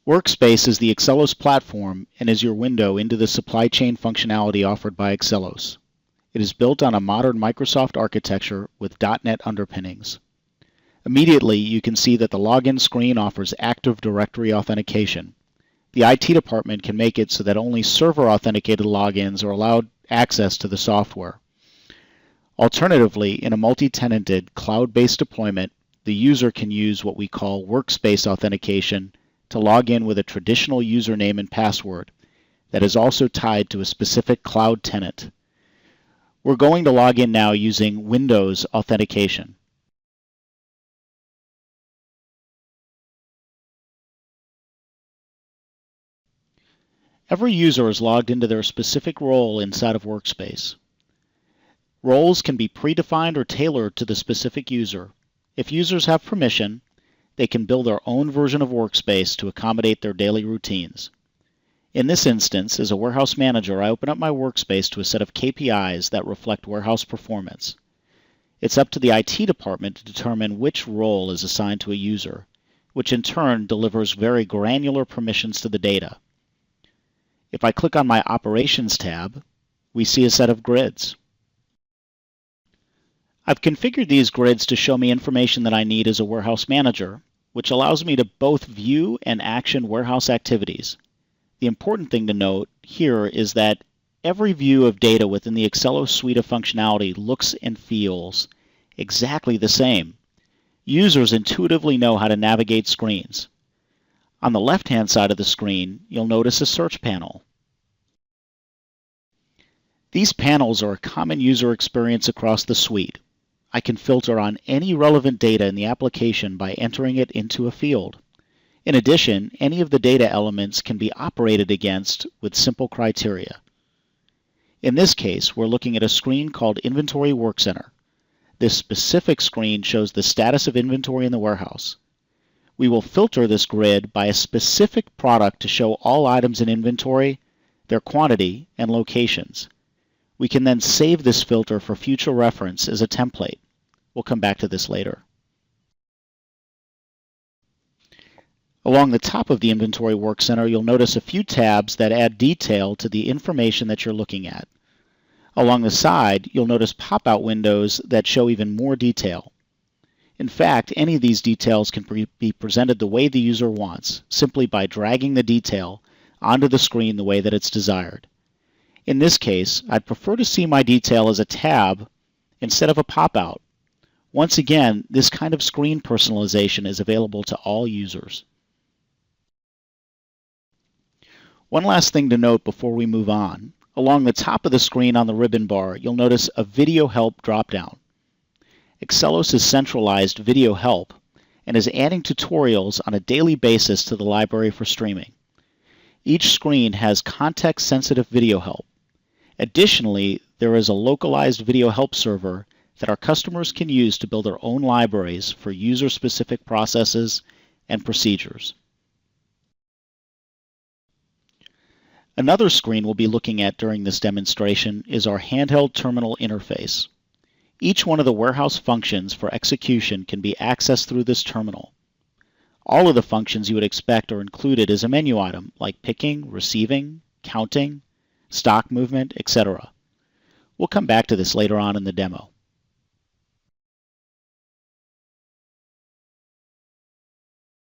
Workspace is the Accellos platform and is your window into the supply chain functionality offered by Accellos. It is built on a modern Microsoft architecture with .NET underpinnings. Immediately, you can see that the login screen offers Active Directory authentication. The IT department can make it so that only server-authenticated logins are allowed access to the software. Alternatively, in a multi-tenanted, cloud-based deployment, the user can use what we call Workspace Authentication to log in with a traditional username and password that is also tied to a specific cloud tenant. We're going to log in now using Windows Authentication. Every user is logged into their specific role inside of Workspace. Roles can be predefined or tailored to the specific user. If users have permission, they can build their own version of Workspace to accommodate their daily routines. In this instance, as a warehouse manager, I open up my Workspace to a set of KPIs that reflect warehouse performance. It's up to the IT department to determine which role is assigned to a user, which in turn delivers very granular permissions to the data. If I click on my Operations tab, we see a set of grids. I've configured these grids to show me information that I need as a warehouse manager, which allows me to both view and action warehouse activities. The important thing to note here is that every view of data within the Accellos suite of functionality looks and feels exactly the same. Users intuitively know how to navigate screens. On the left-hand side of the screen, you'll notice a search panel. These panels are a common user experience across the suite. I can filter on any relevant data in the application by entering it into a field. In addition, any of the data elements can be operated against with simple criteria. In this case, we're looking at a screen called Inventory Workcenter. This specific screen shows the status of inventory in the warehouse. We will filter this grid by a specific product to show all items in inventory, their quantity, and locations. We can then save this filter for future reference as a template. We'll come back to this later. Along the top of the Inventory Workcenter, you'll notice a few tabs that add detail to the information that you're looking at. Along the side, you'll notice pop-out windows that show even more detail. In fact, any of these details can be presented the way the user wants, simply by dragging the detail onto the screen the way that it's desired. In this case, I'd prefer to see my detail as a tab instead of a pop-out. Once again, this kind of screen personalization is available to all users. One last thing to note before we move on. Along the top of the screen on the ribbon bar, you'll notice a Video Help dropdown. Accellos has centralized Video Help and is adding tutorials on a daily basis to the library for streaming. Each screen has context-sensitive video help. Additionally, there is a localized video help server that our customers can use to build their own libraries for user-specific processes and procedures. Another screen we'll be looking at during this demonstration is our handheld terminal interface. Each one of the warehouse functions for execution can be accessed through this terminal. All of the functions you would expect are included as a menu item, like picking, receiving, counting, stock movement, etc. We'll come back to this later on in the demo.